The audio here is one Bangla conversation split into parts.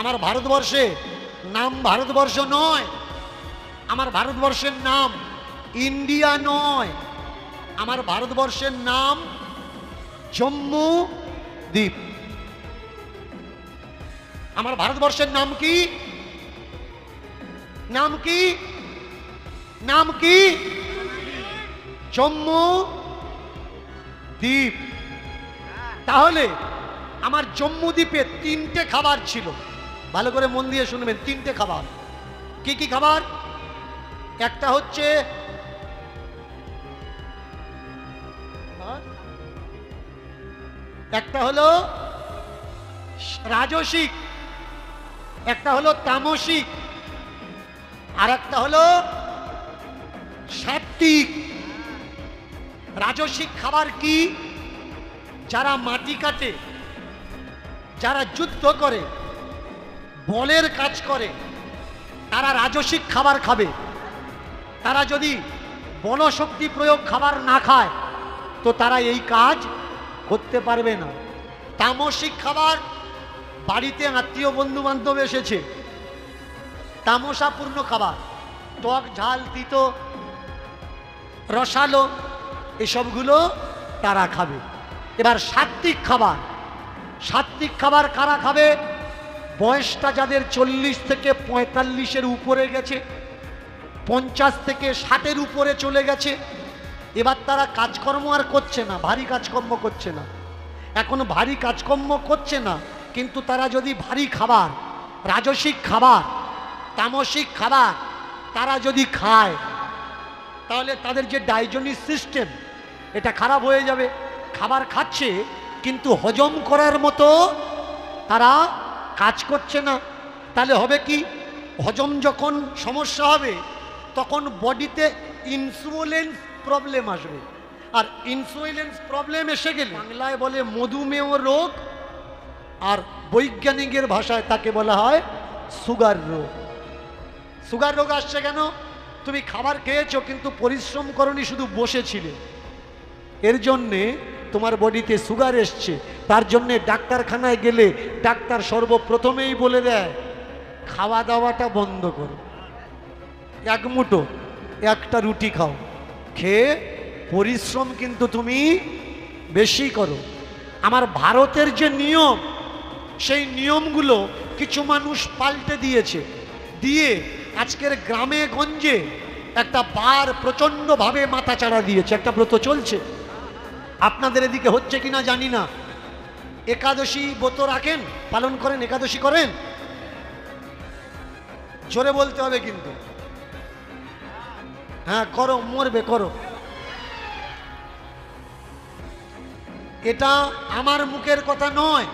আমার ভারতবর্ষে নাম ভারতবর্ষ নয়, আমার ভারতবর্ষের নাম ইন্ডিয়া নয়, আমার ভারতবর্ষের নাম জম্মু দ্বীপ। আমার ভারতবর্ষের নাম কি? নাম কি? নাম কি? জম্মু দ্বীপ। তাহলে আমার জম্মু দ্বীপে 3টে খাবার ছিল, ভালো করে মন দিয়ে শুনবেন। 3টে খাবার। কি কি খাবার? একটা হচ্ছে হলো রাজসিক, একটা হলো তামসিক, আর একটা হলো সাত্ত্বিক। রাজসিক খাবার কি? যারা মাটি কাটে, যারা যুদ্ধ করে, বলের কাজ করে, তারা রাজসিক খাবার খাবে। তারা যদি বলশক্তি প্রয়োগ খাবার না খায় তো তারা এই কাজ করতে পারবে না। তামসিক খাবার, বাড়িতে আত্মীয় বন্ধু বান্ধব এসেছে, তামসাপূর্ণ খাবার, টক ঝাল তিতো রসালো এসবগুলো তারা খাবে। এবার সাত্ত্বিক খাবার, সাত্ত্বিক খাবার কারা খাবে? বয়সটা যাদের 40 থেকে 45-এর উপরে গেছে, 50 থেকে 60-এর উপরে চলে গেছে, এবার তারা কাজকর্ম আর করছে না, ভারী কাজকর্ম করছে না। এখন ভারী কাজকর্ম করছে না, কিন্তু তারা যদি ভারী খাবার, রাজসিক খাবার, তামসিক খাবার তারা যদি খায় তাহলে তাদের যে ডাইজেস্টিভ সিস্টেম এটা খারাপ হয়ে যাবে। খাবার খাচ্ছে কিন্তু হজম করার মতো তারা কাজ করছে না। তাহলে হবে কি? হজম যখন সমস্যা হবে তখন বডিতে ইনসুলিন প্রবলেম আসবে, আর ইনসুলিন প্রবলেম এসে গেলে বাংলায় বলে মধুমেহ রোগ, আর বৈজ্ঞানিকের ভাষায় তাকে বলা হয় সুগার রোগ। সুগার রোগ আসছে কেন? তুমি খাবার খেয়েছো কিন্তু পরিশ্রম করনি, শুধু বসেছিলে, এর জন্যে তোমার বডিতে সুগার এসছে। তার জন্যে ডাক্তারখানায় গেলে ডাক্তার সর্বপ্রথমেই বলে দেয় খাওয়া দাওয়াটা বন্ধ করো, এক মুঠো একটা রুটি খাও, খেয়ে পরিশ্রম কিন্তু তুমি বেশি করো। আমার ভারতের যে নিয়ম, সেই নিয়মগুলো কিছু মানুষ পাল্টে দিয়েছে, দিয়ে আজকের গ্রামে গঞ্জে একটা বার প্রচণ্ডভাবে মাথা চাড়া দিয়েছে। একটা ব্রত চলছে, আপনাদের এদিকে হচ্ছে কিনা জানি না। একাদশী ব্রত রাখেন, পালন করেন, একাদশী করেন? জোরে বলতে হবে কিন্তু। হ্যাঁ করো, মরবে, করো। এটা আমার মুখের কথা নয়।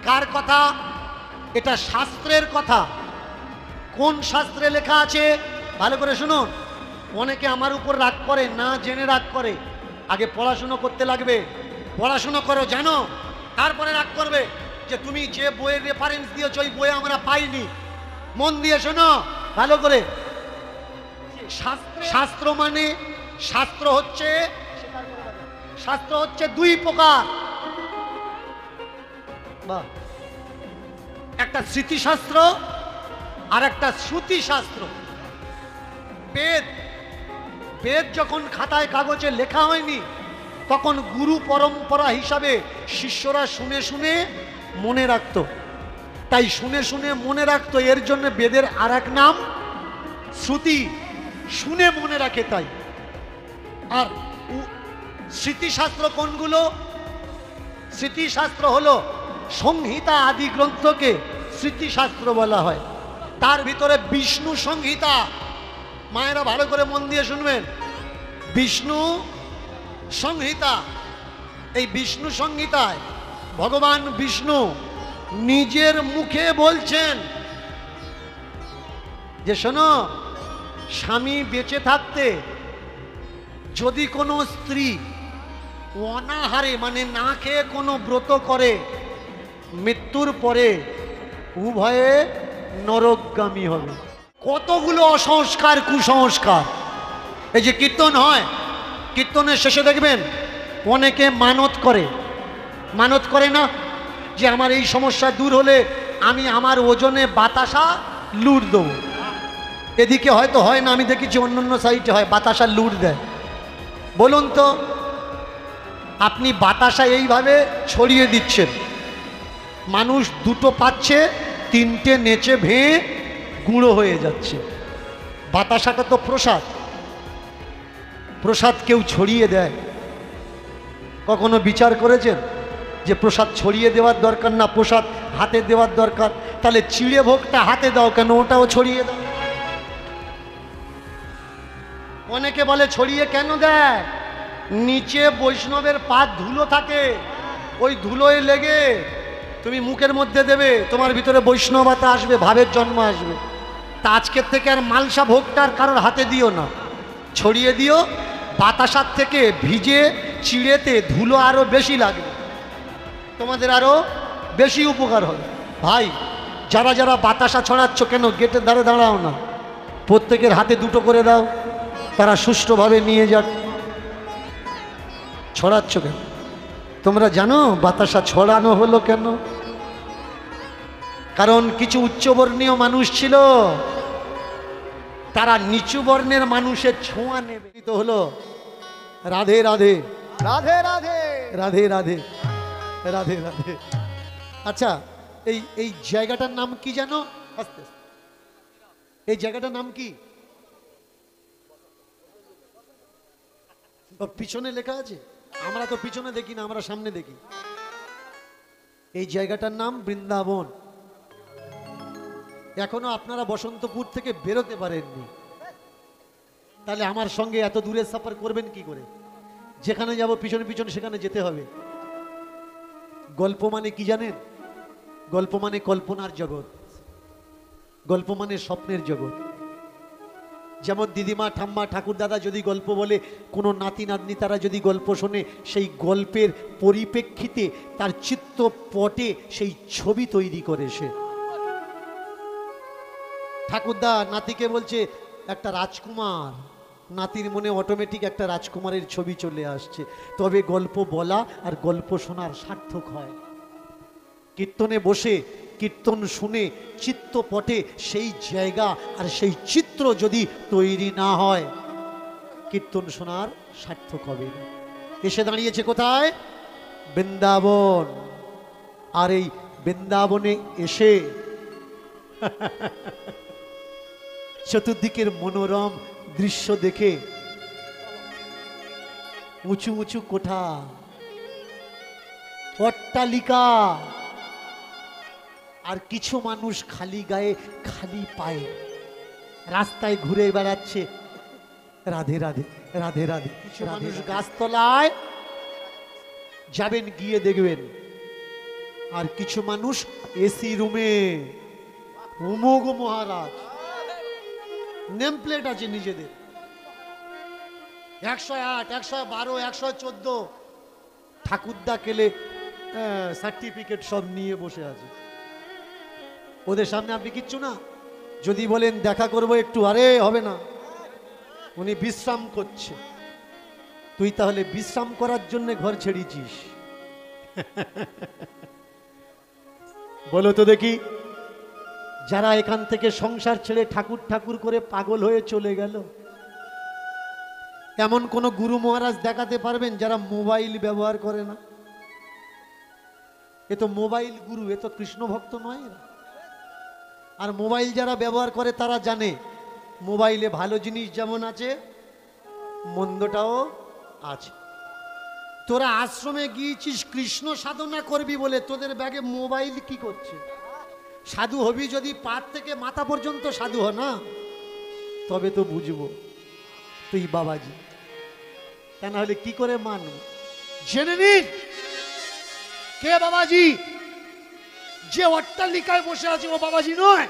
কার কথা? এটা শাস্ত্রের কথা। কোন শাস্ত্রে লেখা আছে ভালো করে শুনুন। অনেকে আমার উপর রাগ করে, না জেনে রাগ করে। আগে পড়াশুনো করতে লাগবে, পড়াশুনো করো, জানো, তারপরে রাগ করবে যে তুমি যে বইয়ের রেফারেন্স দিয়েছো ওই বইয়ে আমরা পাইনি। মন দিয়ে শোনো ভালো করে। শাস্ত্র মানে, শাস্ত্র হচ্ছে দুই প্রকার। বাহ, একটা স্মৃতিশাস্ত্র আর একটা শ্রুতিশাস্ত্র। বেদ যখন খাতায় কাগজে লেখা হয়নি তখন গুরু পরম্পরা হিসাবে শিষ্যরা শুনে শুনে মনে রাখতো। তাই শুনে শুনে মনে রাখতো, এর জন্য বেদের আর এক নাম শ্রুতি, শুনে মনে রাখে তাই। আর স্মৃতিশাস্ত্র কোনগুলো? স্মৃতিশাস্ত্র হলো সংহিতা আদি গ্রন্থকে স্মৃতিশাস্ত্র বলা হয়। তার ভিতরে বিষ্ণু সংহিতা, মায়েরা ভালো করে মন দিয়ে শুনবেন, বিষ্ণু সংহিতা। এই বিষ্ণু সংহিতায় ভগবান বিষ্ণু নিজের মুখে বলছেন যে শোনো, স্বামী বেঁচে থাকতে যদি কোনো স্ত্রী অনাহারে মানে না খেয়ে কোনো ব্রত করে, মৃত্যুর পরে উভয়ে নরকগামী হবে। কতগুলো অসংস্কার, কুসংস্কার। এই যে কীর্তন হয়, কীর্তনের শেষে দেখবেন অনেকে মানত করে না যে আমার এই সমস্যা দূর হলে আমি আমার ওজনে বাতাসা লুট দেবো। এদিকে হয়তো হয় না, আমি দেখেছি অন্য অন্য সাইডে হয়, বাতাসা লুট দেয়। বলুন তো, আপনি বাতাসা এইভাবে ছড়িয়ে দিচ্ছেন, মানুষ দুটো পাচ্ছে, তিনটে নেচে ভেঙে গুঁড়ো হয়ে যাচ্ছে। বাতাসাটা তো প্রসাদ, প্রসাদ কেউ ছড়িয়ে দেয়? কখনো বিচার করেছেন যে প্রসাদ ছড়িয়ে দেওয়ার দরকার না, প্রসাদ হাতে দেওয়ার দরকার? তাহলে চিড়ে ভোগটা হাতে দাও কেন, ওটাও ছড়িয়ে দাও। অনেকে বলে ছড়িয়ে কেন দেয়? নিচে বৈষ্ণবের পা ধুলো থাকে, ওই ধুলোয় লেগে তুমি মুখের মধ্যে দেবে, তোমার ভিতরে বৈষ্ণবতা আসবে, ভাবের জন্ম আসবে। তা আজকের থেকে আর মালসা ভোগটার কারোর হাতে দিও না, ছড়িয়ে দিও। বাতাসার থেকে ভিজে চিড়েতে ধুলো আরো বেশি লাগবে, তোমাদের আরো বেশি উপকার হবে। ভাই, যারা যারা বাতাসা ছড়াচ্ছ, কেন গেটের ধারে দাঁড়াও না, প্রত্যেকের হাতে দুটো করে দাও, তারা সুষ্ঠুভাবে নিয়ে যাক। ছড়াচ্ছ কেন? তোমরা জানো বাতাসা ছড়ানো হলো কেন? কারণ কিছু উচ্চবর্ণীয় মানুষ ছিল, তারা নিচু বর্ণের মানুষের ছোঁয়া নেবে। তো হলো রাধে রাধে রাধে রাধে রাধে রাধে রাধে রাধে। আচ্ছা, এই জায়গাটার নাম কি জানো? আস্তে আস্তে, এই জায়গাটার নাম কি? পিছনে লেখা আছে, আমরা তো পিছনে দেখি না, আমরা সামনে দেখি। এই জায়গাটার নাম বৃন্দাবন। এখনো আপনারা বসন্তপুর থেকে বেরোতে পারেননি, তাহলে আমার সঙ্গে এত দূরের সফর করবেন কি করে? যেখানে যাব পিছনে পিছনে সেখানে যেতে হবে। গল্প মানে কি জানেন? গল্প মানে কল্পনার জগৎ, গল্প মানে স্বপ্নের জগৎ। যেমন দিদিমা, ঠাম্মা, ঠাকুর দাদা যদি গল্প বলে, কোনো নাতি নাতনি তারা যদি গল্প শোনে, সেই গল্পের পরিপ্রেক্ষিতে তার চিত্তপটে সেই ছবি তৈরি করে সে। ঠাকুরদা নাতিকে বলছে একটা রাজকুমার, নাতির মনে অটোমেটিক একটা রাজকুমারের ছবি চলে আসছে। তবে গল্প বলা আর গল্প শোনার সার্থক হয়। কীর্তনে বসে কীর্তন শুনে চিত্তপটে সেই জায়গা আর সেই চিত্র যদি তৈরি না হয়, কীর্তন শোনার সার্থক হবে না। এসে দাঁড়িয়েছে কোথায়? বৃন্দাবন। আর এই বৃন্দাবনে এসে চতুর্দিকের মনোরম দৃশ্য দেখে উঁচু উঁচু কোঠা, অট্টালিকা, আর কিছু মানুষ খালি গায়ে খালি পায়ে রাস্তায় ঘুরে বেড়াচ্ছে, রাধে রাধে রাধে রাধে। কিছু মানুষ গাছতলায় যাবেন, গিয়ে দেখবেন। আর কিছু মানুষ এসি রুমে, উমোগ মহারাজ, নেম প্লেট আছে নিজেদের, 108, 112, 114 ঠাকুরদা কেলে সার্টিফিকেট সব নিয়ে বসে আছে। ওদের সামনে আপনি কিচ্ছু না। যদি বলেন দেখা করবো একটু, আরে হবে না, উনি বিশ্রাম করছে। তুই তাহলে বিশ্রাম করার জন্য ঘর ছেড়েছিস? বলো তো দেখি, যারা এখান থেকে সংসার ছেড়ে ঠাকুর ঠাকুর করে পাগল হয়ে চলে গেল, এমন কোন গুরু মহারাজ দেখাতে পারবেন যারা মোবাইল ব্যবহার করে না? এ তো মোবাইল গুরু, এ তো কৃষ্ণ ভক্ত নয়। আর মোবাইল যারা ব্যবহার করে তারা জানে মোবাইলে ভালো জিনিস যেমন আছে, মন্দটাও আছে। তোরা আশ্রমে গিয়েছিস কৃষ্ণ সাধনা করবি বলে, তোদের ব্যাগে মোবাইল কি করছে? সাধু হবি যদি পাত থেকে মাথা পর্যন্ত সাধু হ না, তবে তো বুঝবো তুই বাবাজি। তা না হলে কি করে মানব? জেনে নিন কে বাবাজি। যে অট্টালিকায় বসে আছে ও বাবাজি নয়,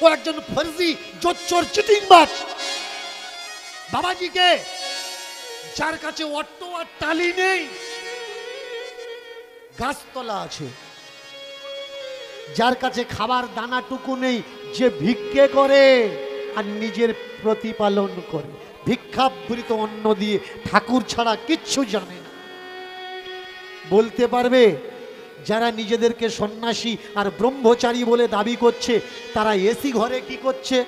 ও একজন ফর্জি জোচ্চোর চিটিংবাজ। বাবাজিকে যার কাছে অট্টো আর টালি নেই, গাছতলা আছে, যার কাছে খাবার দানাটুকু নেই, যে ভিক্ষে করে আর নিজের প্রতিপালন করে, ভিক্ষাবৃত অন্ন দিয়ে ঠাকুর ছাড়া কিচ্ছু জানে না। বলতে পারবে যারা নিজেদেরকে সন্ন্যাসী আর ব্রহ্মচারী বলে দাবি করছে, তারা এসি ঘরে কি করছে?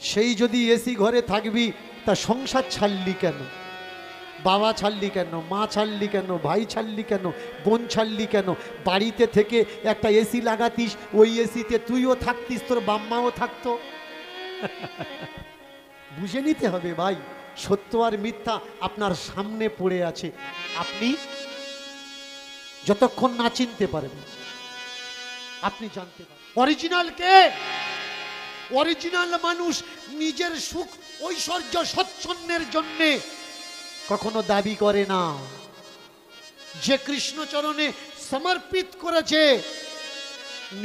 সেই যদি এসি ঘরে থাকবি, তা সংসার ছাড়লি কেন? বাবা ছাড়লি কেন? মা ছাড়লি কেন? ভাই ছাড়লি কেন? বোন ছাড়লি কেন? বাড়িতে থেকে একটা এসি লাগাতিস, ওই এসিতে তুইও থাকতিস, তোর বাম্মাও থাকতো। বুঝে নিতে হবে ভাই, সত্য আর মিথ্যা আপনার সামনে পড়ে আছে। আপনি যতক্ষণ না চিনতে পারবেন, আপনি জানতে পারবেন অরিজিনাল কে। অরিজিনাল মানুষ নিজের সুখ ঐশ্বর্য স্বচ্ছন্দের জন্যে কখনো দাবি করে না। যে কৃষ্ণচরণে সমর্পিত করেছে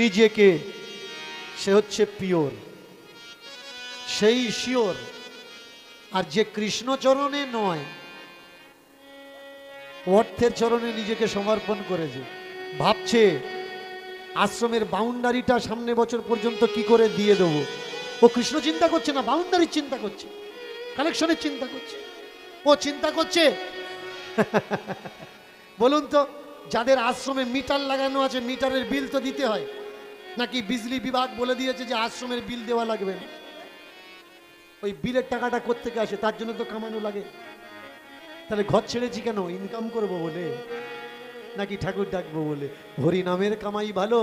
নিজেকে, সে হচ্ছে পিওর, সেই শিওর। আর যে কৃষ্ণচরণে নয়, অর্থের চরণে নিজেকে সমর্পণ করেছে, ভাবছে আশ্রমের বাউন্ডারিটা সামনে বছর পর্যন্ত কি করে দিয়ে দেবো। ও কৃষ্ণ চিন্তা করছে না, বাউন্ডারির চিন্তা করছে, কালেকশনের চিন্তা করছে। ও চিন্তা করছে বলুন তো, যাদের আশ্রমে মিটার লাগানো আছে, মিটারের বিল তো দিতে হয় নাকি? বিজলি বিভাগ বলে দিয়েছে যে আশ্রমের বিল দেওয়া লাগবে না। ওই বিলের টাকাটা কোত্থেকে আসে? তার জন্য তো কামানো লাগে। তাহলে ঘর ছেড়েছি কেন? ইনকাম করব বলে, নাকি ঠাকুর ডাকবো বলে? হরি নামের কামাই ভালো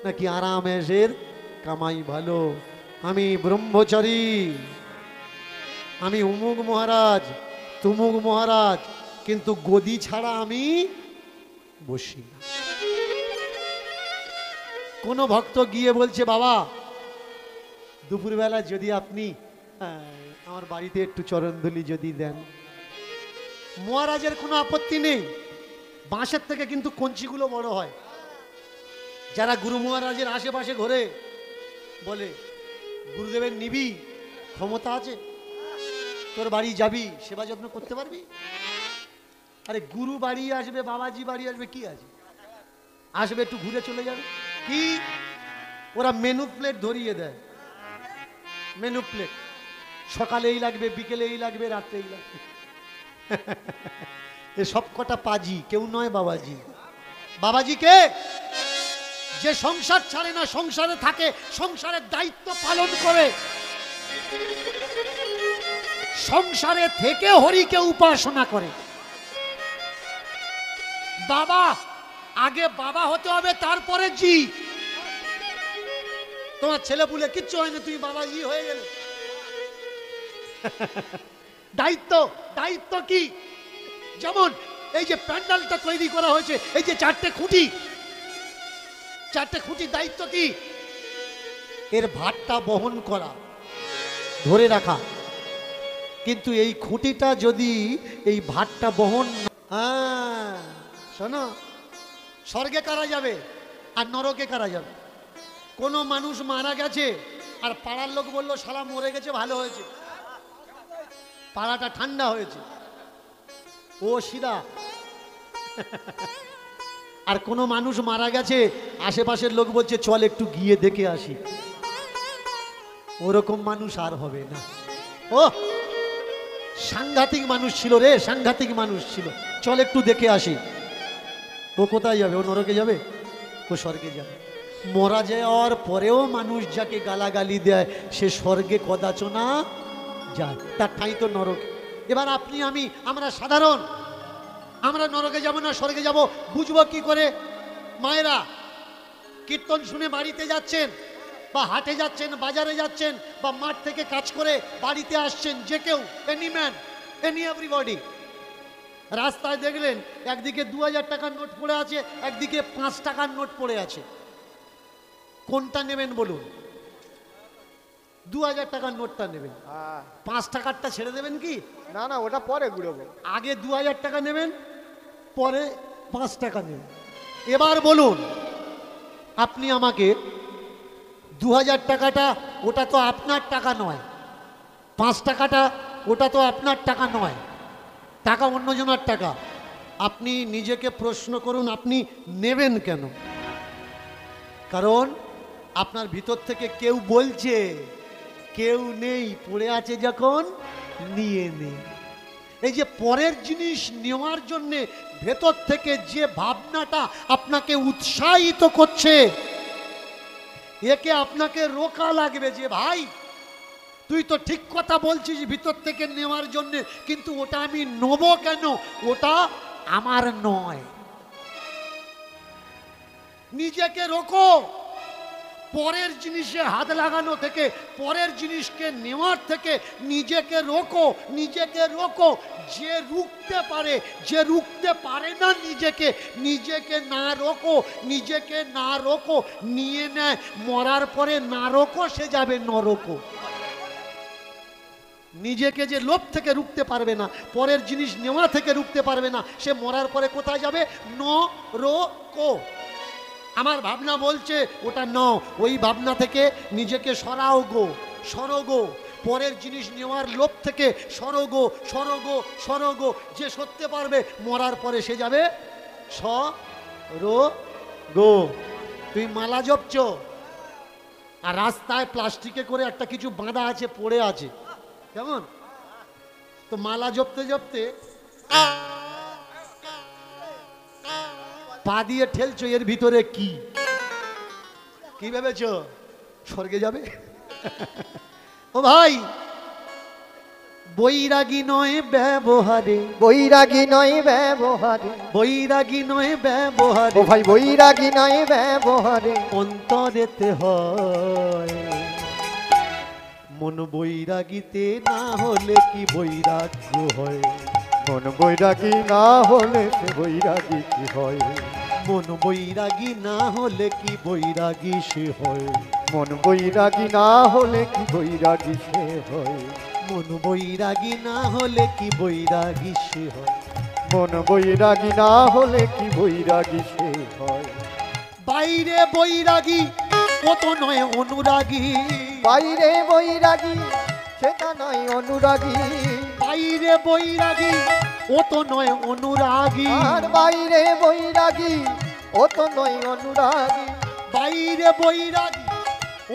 নাকি আরামের কামাই ভালো? আমি ব্রহ্মচারী, আমি উমুক মহারাজ, তুমুক মহারাজ, কিন্তু গদি ছাড়া আমি বসি না। কোনো ভক্ত গিয়ে বলছে, বাবা দুপুরবেলা যদি আপনি আমার বাড়িতে একটু চরণধুলি যদি দেন। মহারাজের কোনো আপত্তি নেই, বাঁশের থেকে কিন্তু কঞ্চিগুলো বড় হয়। যারা গুরু মহারাজের আশেপাশে ঘোরে বলে, গুরুদেবের নিবি, ক্ষমতা আছে, তোর বাড়ি যাবি, সেবা যত্ন করতে পারবি। আরে গুরু বাড়ি আসবে, বাবাজি বাড়ি আসবে, কি আছে? আসবে একটু ঘুরে চলে যাবে। কি ওরা মেনু প্লেট ধরিয়ে দেয়, মেনু প্লেট, সকালে এই লাগবে, বিকেলে এই লাগবে, রাত্রে এই লাগবে। এ সব কটা পাজি, কেউ নয় বাবাজি। বাবাজি কে? যে সংসার ছাড়ে না, সংসারে থাকে, সংসারের দায়িত্ব পালন করে, সংসারে থেকে হরিকে উপাসনা করে। বাবা, আগে বাবা হতে হবে, তারপরে জি। তোমার ছেলে পুলে কিচ্ছু হয়নি, তুমি বাবাজি হয়ে গেলে। দায়িত্ব, দায়িত্ব কি? যেমন এই যে প্যান্ডেলটা তৈরি করা হয়েছে, এই যে চারটে খুঁটি, চারটে খুঁটির দায়িত্ব কি? এর ভারটা বহন করা, ধরে রাখা। কিন্তু এই খুঁটিটা যদি এই ভারটা বহন, হ্যাঁ শোনো, স্বর্গে কারা যাবে আর নরকে কারা যাবে? কোনো মানুষ মারা গেছে আর পাড়ার লোক বললো শালা মরে গেছে, ভালো হয়েছে, পাড়াটা ঠান্ডা হয়েছে, ও সিধা। আর কোনো মানুষ মারা গেছে, আশেপাশের লোক বলছে চল একটু গিয়ে দেখে আসি, ওরকম মানুষ আর হবে না। ও সাংঘাতিক মানুষ ছিল রে, সাংঘাতিক মানুষ ছিল, চল একটু দেখে আসি। ও কোথায় যাবে? ও নরকে যাবে? ও স্বর্গে যাবে। মরা যাওয়ার পরেও মানুষ যাকে গালাগালি দেয়, সে স্বর্গে কদাচনা যায়, তার ঠাঁই তো নরক। এবার আপনি আমি, আমরা সাধারণ, আমরা নরকে যাব না স্বর্গে যাব বুঝবো কি করে? মায়েরা কীর্তন শুনে বাড়িতে যাচ্ছেন, বা হাটে যাচ্ছেন, বাজারে যাচ্ছেন, বা মাঠ থেকে কাজ করে বাড়িতে আসছেন, যে কেউ, এনি ম্যান, এনি এভরিবডি, রাস্তায় দেখলেন একদিকে 2000 টাকার নোট পড়ে আছে, একদিকে 5 টাকার নোট পড়ে আছে, কোনটা নেবেন বলুন? 2000 টাকার নোটটা নেবেন, 5 টাকারটা ছেড়ে দেবেন কি? না না, ওটা পরে ঘুরবো। আগে 2000 টাকা নেবেন, পরে 5 টাকা নেবেন। এবার বলুন আপনি আমাকে, 2000 টাকাটা ওটা তো আপনার টাকা নয়, 5 টাকাটা ওটা তো আপনার টাকা নয়, টাকা অন্যজনের টাকা। আপনি নিজেকে প্রশ্ন করুন, আপনি নেবেন কেন? কারণ আপনার ভিতর থেকে কেউ বলছে কেউ নেই, পড়ে আছে যখন নিয়ে নে। এই যে পরের জিনিস নেওয়ার জন্য ভেতর থেকে যে ভাবনাটা আপনাকে উৎসাহিত করছে, একে আপনাকে রোকা লাগবে যে ভাই তুই তো ঠিক কথা বলছিস ভিতর থেকে নেওয়ার জন্য, কিন্তু ওটা আমি নেবো কেন? ওটা আমার নয়। নিজেকে রোকো পরের জিনিসে হাত লাগানো থেকে, পরের জিনিসকে নেওয়ার থেকে নিজেকে রোকো, নিজেকে রোকো। যে রুখতে পারে, যে রুখতে পারে না নিজেকে, নিজেকে না রোকো, নিজেকে না রোকো, নিয়ে নেয় মরার পরে না রোকো, সে যাবে নরকো। নিজেকে যে লোভ থেকে রুখতে পারবে না, পরের জিনিস নেওয়া থেকে রুখতে পারবে না, সে মরার পরে কোথায় যাবে? নরকো। আমার ভাবনা বলছে ওটা ন, ওই ভাবনা থেকে নিজেকে সরাও গো, সরগো। পরের জিনিস নেওয়ার লোভ থেকে সরগো, সরগো, সরগো। যে সরতে পারবে মরার পরে সে যাবে সরগো। তুই মালা জপছ আর রাস্তায় প্লাস্টিকে করে একটা কিছু বাঁধা আছে, পড়ে আছে, কেমন? তো মালা জপতে জপতে পা দিয়ে ঠেলছো, এর ভিতরে কি কি ভেবেছ? স্বর্গে যাবে? ও ভাই, বৈরাগী নয় ব্যবহারে, বৈরাগী নয় ব্যবহারে, বৈরাগী নয় ব্যবহারে, ও ভাই বৈরাগী নয় ব্যবহারে, অন্তরেতে হয় মন বৈরাগীতে না হলে কি বৈরাগ্য হয়? মন বৈরাগী না হলে সে বৈরাগী কি হয়? মন বৈরাগী না হলে কি বৈরাগী সে হয়? মন বৈরাগী না হলে কি বৈরাগী সে হয়? মন বৈরাগী না হলে কি বৈরাগী সে হয়? মন বৈরাগী না হলে কি বৈরাগী সে হয়? বাইরে বৈরাগী ও তো নয় অনুরাগী, বাইরে বৈরাগী সেটা নয় অনুরাগী, বাইরে বৈরাগী ও তো নয় অনুরাগী, আর বাইরে বৈরাগী ও তো নয় অনুরাগী, বাইরে বৈরাগী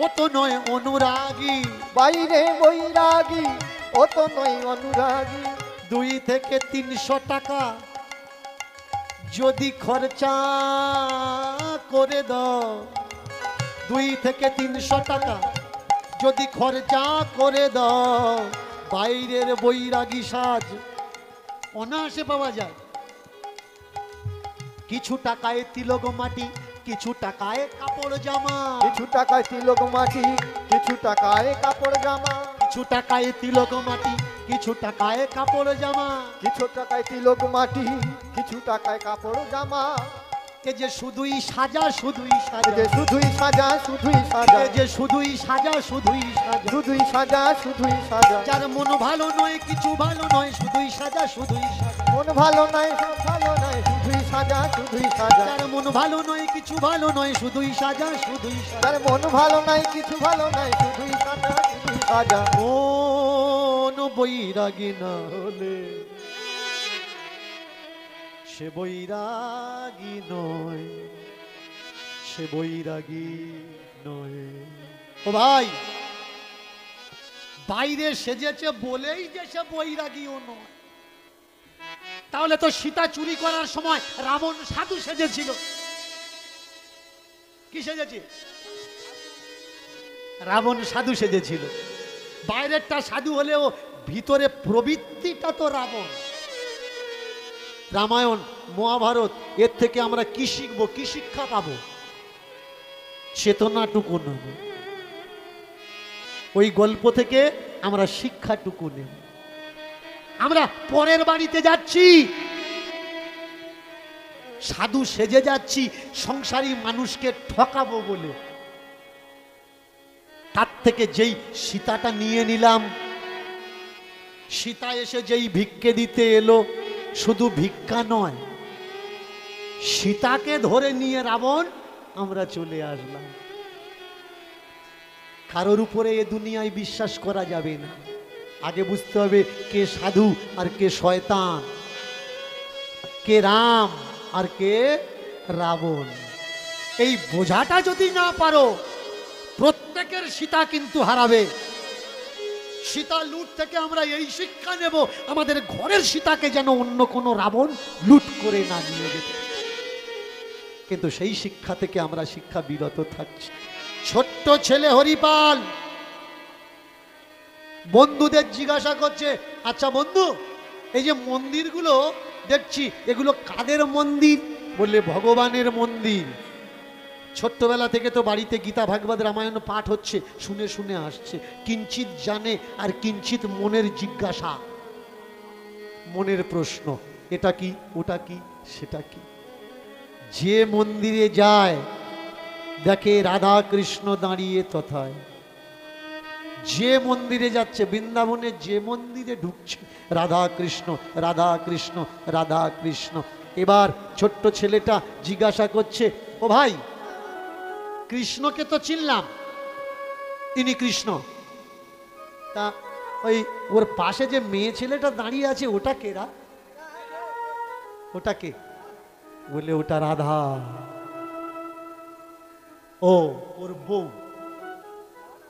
ও তো নয় অনুরাগী, বাইরে বৈরাগী ও তো নয় অনুরাগী। 2 থেকে 300 টাকা যদি খরচা করে দাও, 2 থেকে 300 টাকা যদি খরচা করে দাও, বাইরের বৈরাগী সাজ অনায়াসে পাওয়া যায়। কিছু টাকায় তিলক মাটি, কিছু টাকায় কাপড় জামা, কিছু টাকায় তিলক মাটি, কিছু টাকায় কাপড় জামা, কিছু টাকায় তিলক মাটি, কিছু টাকায় কাপড় জামা, কিছু টাকায় তিলক মাটি, কিছু টাকায় কাপড় জামা। এ যে শুধুই সাজা, শুধুই সাজা, যে শুধুই সাজা, শুধুই সাজা, এ যে শুধুই সাজা, শুধুই সাজা, শুধুই সাজা, শুধুই সাজা। যার মন ভালো নয়, কিছু ভালো নয়, শুধুই সাজা, শুধুই সাজা, মন ভালো নাই, সব ভালো নাই, শুধুই সাজা, শুধুই সাজা। যার মন ভালো নয়, কিছু ভালো নয়, শুধুই সাজা, শুধুই সাজা। তার মন ভালো নাই, কিছু ভালো নাই, শুধুই সাজা, শুধুই সাজা। মন বৈরাগী না হলে সে বৈরাগী নয়, সে বৈরাগী নয়। ও ভাই, বাইরে সেজেছে বলেই যে সে বৈরাগীও নয়। তাহলে তো সীতা চুরি করার সময় রাবণ সাধু সেজেছিল। কি সেজেছে? রাবণ সাধু সেজেছিল। বাইরেরটা সাধু হলেও ভিতরে প্রবৃত্তিটা তো রাবণ। রামায়ণ, মহাভারত, এর থেকে আমরা কি শিখবো, কি শিক্ষা পাবো? চেতনাটুকু নেব, ওই গল্প থেকে আমরা শিক্ষাটুকু নেব। আমরা পরের বাড়িতে যাচ্ছি, সাধু সেজে যাচ্ছি সংসারী মানুষকে ঠকাবো বলে, তার থেকে যেই সীতাটা নিয়ে নিলাম, সীতা এসে যেই ভিক্ষে দিতে এলো, শুধু ভিক্ষা নয়, সীতাকে ধরে নিয়ে রাবণ আমরা চলে আসলাম। কারোর উপরে এ দুনিয়ায় বিশ্বাস করা যাবে না। আগে বুঝতে হবে কে সাধু আর কে শয়তান, কে রাম আর কে রাবণ। এই বোঝাটা যদি না পারো, প্রত্যেকের সীতা কিন্তু হারাবে। সীতা লুট থেকে আমরা এই শিক্ষা নেব, আমাদের ঘরের সীতাকে যেন অন্য কোনো রাবণ লুট করে না নিয়ে যেত। কিন্তু সেই শিক্ষা থেকে আমরা শিক্ষা বিরত থাকছি। ছোট্ট ছেলে হরিপাল বন্ধুদের জিজ্ঞাসা করছে, আচ্ছা বন্ধু, এই যে মন্দিরগুলো দেখছি এগুলো কাদের মন্দির? বললে ভগবানের মন্দির। ছোট্টবেলা থেকে তো বাড়িতে গীতা ভাগবত রামায়ণ পাঠ হচ্ছে, শুনে শুনে আসছে। কিঞ্চিত জানে আর কিঞ্চিত মনের জিজ্ঞাসা, মনের প্রশ্ন, এটা কি, ওটা কি, সেটা কি। যে মন্দিরে যায় দেখে রাধা কৃষ্ণ দাঁড়িয়ে তথায়। যে মন্দিরে যাচ্ছে, বৃন্দাবনে যে মন্দিরে ঢুকছে, রাধা কৃষ্ণ রাধা কৃষ্ণ রাধা কৃষ্ণ। এবার ছোট্ট ছেলেটা জিজ্ঞাসা করছে, ও ভাই, কৃষ্ণকে তো চিনলাম, তিনি কৃষ্ণ, তা ওই ওর পাশে যে মেয়ে ছেলেটা দাঁড়িয়ে আছে ওটা কেরা? ওটা কে? বলে ওটা রাধা। ও ওর বউ?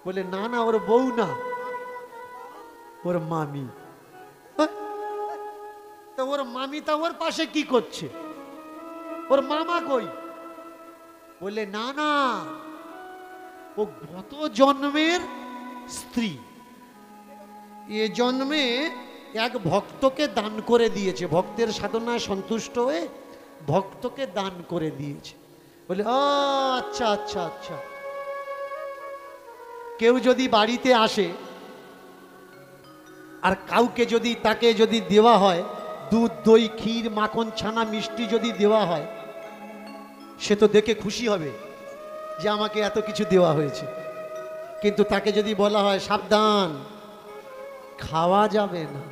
বলে না না, ওর বউ না, ওর মামি। তা ওর মামি তা ওর পাশে কি করছে? ওর মামা কই? বলে না না, ও গত জন্মের স্ত্রী, এ জন্মে এক ভক্তকে দান করে দিয়েছে, ভক্তের সাধনায় সন্তুষ্ট হয়ে ভক্তকে দান করে দিয়েছে। বলে ও আচ্ছা আচ্ছা আচ্ছা। কেউ যদি বাড়িতে আসে আর কাউকে যদি তাকে যদি দেওয়া হয় দুধ দই ক্ষীর মাখন ছানা মিষ্টি যদি দেওয়া হয়, সে তো দেখে খুশি হবে যে আমাকে এত কিছু দেওয়া হয়েছে। কিন্তু তাকে যদি বলা হয় সাবধান, খাওয়া যাবে না,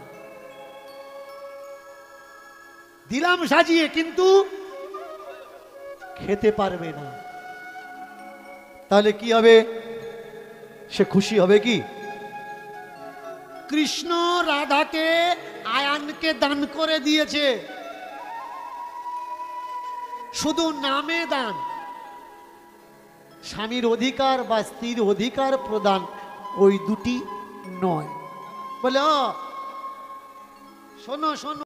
দিলাম সাজিয়ে কিন্তু খেতে পারবে না, তাহলে কি হবে? সে খুশি হবে কি? কৃষ্ণ রাধাকে আয়ানকে দান করে দিয়েছে, শুধু নামে দান, স্বামীর অধিকার বা স্ত্রীর অধিকার প্রদান ওই দুটি নয়। বলে ও শোনো শোনো,